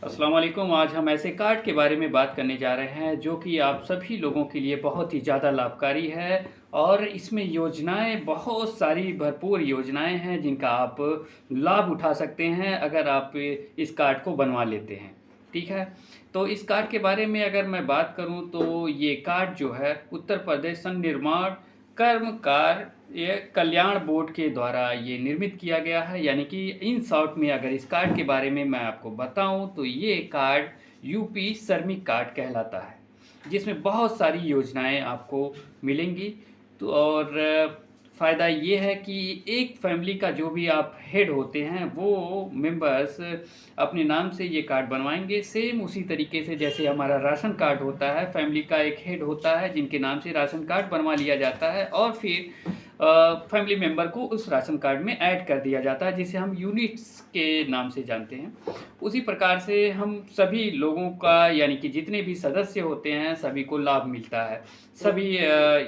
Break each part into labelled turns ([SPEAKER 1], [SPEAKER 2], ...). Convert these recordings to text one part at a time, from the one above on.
[SPEAKER 1] अस्सलाम वालेकुम। आज हम ऐसे कार्ड के बारे में बात करने जा रहे हैं जो कि आप सभी लोगों के लिए बहुत ही ज़्यादा लाभकारी है और इसमें योजनाएँ बहुत सारी भरपूर योजनाएँ हैं जिनका आप लाभ उठा सकते हैं अगर आप इस कार्ड को बनवा लेते हैं। ठीक है? तो इस कार्ड के बारे में अगर मैं बात करूँ तो ये कार्ड जो है उत्तर प्रदेश संघ निर्माण कर्मकार कल्याण बोर्ड के द्वारा ये निर्मित किया गया है। यानी कि इन शॉर्ट में अगर इस कार्ड के बारे में मैं आपको बताऊं तो ये कार्ड यूपी श्रमिक कार्ड कहलाता है, जिसमें बहुत सारी योजनाएं आपको मिलेंगी। तो और फ़ायदा ये है कि एक फैमिली का जो भी आप हेड होते हैं वो मेंबर्स अपने नाम से ये कार्ड बनवाएंगे। सेम उसी तरीके से जैसे हमारा राशन कार्ड होता है, फैमिली का एक हेड होता है जिनके नाम से राशन कार्ड बनवा लिया जाता है और फिर फैमिली मेंबर को उस राशन कार्ड में ऐड कर दिया जाता है, जिसे हम यूनिट्स के नाम से जानते हैं। उसी प्रकार से हम सभी लोगों का यानी कि जितने भी सदस्य होते हैं सभी को लाभ मिलता है सभी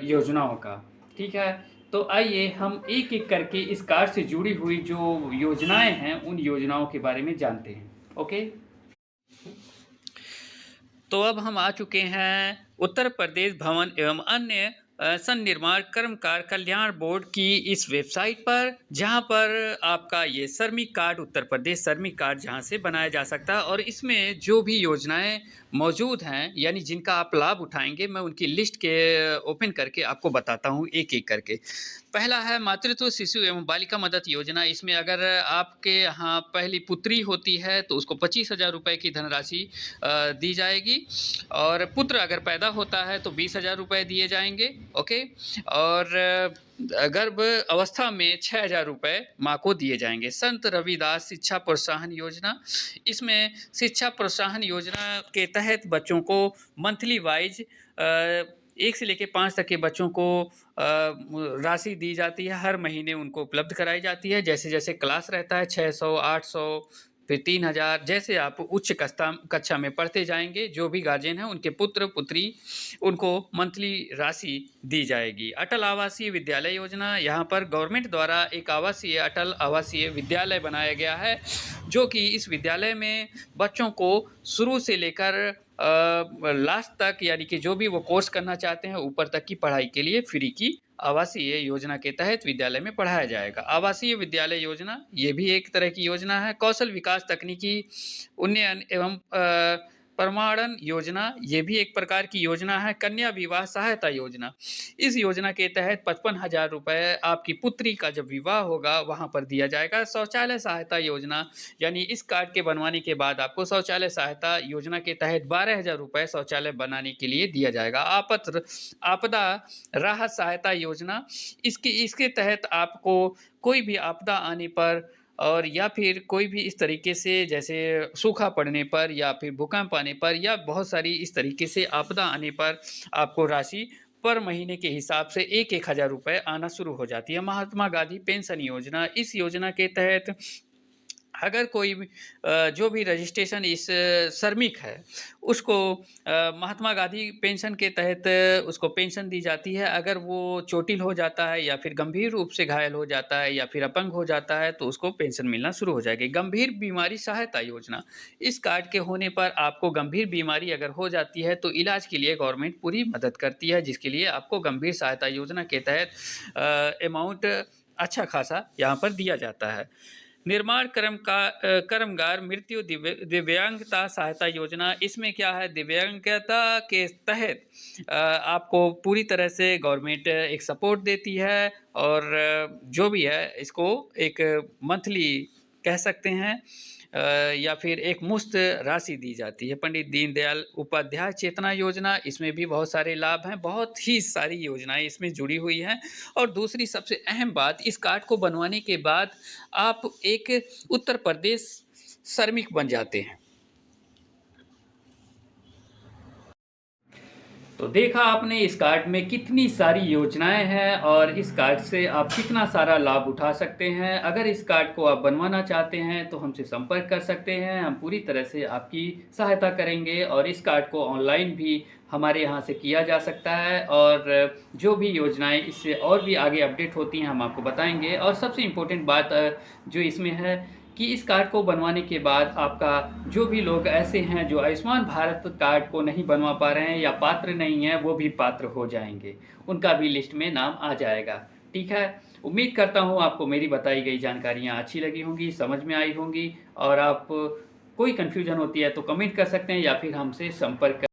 [SPEAKER 1] योजनाओं का। ठीक है? तो आइए हम एक एक करके इस कार्ड से जुड़ी हुई जो योजनाएं हैं उन योजनाओं के बारे में जानते हैं। ओके, तो अब हम आ चुके हैं उत्तर प्रदेश भवन एवं अन्य संनिर्माण कर्मकार कल्याण बोर्ड की इस वेबसाइट पर, जहां पर आपका ये श्रमिक कार्ड उत्तर प्रदेश श्रमिक कार्ड जहां से बनाया जा सकता है और इसमें जो भी योजनाएं मौजूद हैं यानी जिनका आप लाभ उठाएंगे, मैं उनकी लिस्ट के ओपन करके आपको बताता हूं एक एक करके। पहला है मातृत्व शिशु एवं बालिका मदद योजना। इसमें अगर आपके यहाँ पहली पुत्री होती है तो उसको 25,000 रुपये की धनराशि दी जाएगी और पुत्र अगर पैदा होता है तो 20,000 रुपये दिए जाएंगे। ओके, और गर्भ अवस्था में 6,000 रुपये माँ को दिए जाएंगे। संत रविदास शिक्षा प्रोत्साहन योजना, इसमें शिक्षा प्रोत्साहन योजना के तहत बच्चों को मंथली वाइज 1 से लेके 5 तक के बच्चों को राशि दी जाती है, हर महीने उनको उपलब्ध कराई जाती है। जैसे-जैसे क्लास रहता है 600, 800 फिर 3,000, जैसे आप उच्च कक्षा में पढ़ते जाएंगे जो भी गार्जियन हैं उनके पुत्र पुत्री उनको मंथली राशि दी जाएगी। अटल आवासीय विद्यालय योजना, यहाँ पर गवर्नमेंट द्वारा एक आवासीय अटल आवासीय विद्यालय बनाया गया है जो कि इस विद्यालय में बच्चों को शुरू से लेकर लास्ट तक यानी कि जो भी वो कोर्स करना चाहते हैं ऊपर तक की पढ़ाई के लिए फ्री की आवासीय योजना के तहत विद्यालय में पढ़ाया जाएगा। आवासीय विद्यालय योजना ये भी एक तरह की योजना है। कौशल विकास तकनीकी उन्नयन एवं प्रमाणन योजना ये भी एक प्रकार की योजना है। कन्या विवाह सहायता योजना, इस योजना के तहत 55,000 रुपये आपकी पुत्री का जब विवाह होगा वहाँ पर दिया जाएगा। शौचालय सहायता योजना, यानी इस कार्ड के बनवाने के बाद आपको शौचालय सहायता योजना के तहत 12,000 रुपये शौचालय बनाने के लिए दिया जाएगा। आपदा राहत सहायता योजना, इसके तहत आपको कोई भी आपदा आने पर और या फिर कोई भी इस तरीके से जैसे सूखा पड़ने पर या फिर भूकंप आने पर या बहुत सारी इस तरीके से आपदा आने पर आपको राशि पर महीने के हिसाब से 1-1 हज़ार रुपये आना शुरू हो जाती है। महात्मा गांधी पेंशन योजना, इस योजना के तहत अगर कोई भी जो भी रजिस्ट्रेशन इस श्रमिक है उसको महात्मा गांधी पेंशन के तहत उसको पेंशन दी जाती है। अगर वो चोटिल हो जाता है या फिर गंभीर रूप से घायल हो जाता है या फिर अपंग हो जाता है तो उसको पेंशन मिलना शुरू हो जाएगी। गंभीर बीमारी सहायता योजना, इस कार्ड के होने पर आपको गंभीर बीमारी अगर हो जाती है तो इलाज के लिए गवर्नमेंट पूरी मदद करती है, जिसके लिए आपको गंभीर सहायता योजना के तहत अमाउंट अच्छा खासा यहाँ पर दिया जाता है। निर्माण कर्मगार मृत्यु दिव्यांगता सहायता योजना, इसमें क्या है दिव्यांगता के तहत आपको पूरी तरह से गवर्नमेंट एक सपोर्ट देती है और जो भी है इसको एक मंथली कह सकते हैं या फिर एक मुफ्त राशि दी जाती है। पंडित दीनदयाल उपाध्याय चेतना योजना, इसमें भी बहुत सारे लाभ हैं, बहुत ही सारी योजनाएं इसमें जुड़ी हुई हैं। और दूसरी सबसे अहम बात, इस कार्ड को बनवाने के बाद आप एक उत्तर प्रदेश श्रमिक बन जाते हैं। तो देखा आपने इस कार्ड में कितनी सारी योजनाएं हैं और इस कार्ड से आप कितना सारा लाभ उठा सकते हैं। अगर इस कार्ड को आप बनवाना चाहते हैं तो हमसे संपर्क कर सकते हैं, हम पूरी तरह से आपकी सहायता करेंगे और इस कार्ड को ऑनलाइन भी हमारे यहाँ से किया जा सकता है और जो भी योजनाएं इससे और भी आगे अपडेट होती हैं हम आपको बताएंगे। और सबसे इम्पोर्टेंट बात जो इसमें है कि इस कार्ड को बनवाने के बाद आपका जो भी लोग ऐसे हैं जो आयुष्मान भारत कार्ड को नहीं बनवा पा रहे हैं या पात्र नहीं हैं, वो भी पात्र हो जाएंगे, उनका भी लिस्ट में नाम आ जाएगा। ठीक है, उम्मीद करता हूँ आपको मेरी बताई गई जानकारियाँ अच्छी लगी होंगी, समझ में आई होंगी, और आप कोई कन्फ्यूजन होती है तो कमेंट कर सकते हैं या फिर हमसे संपर्क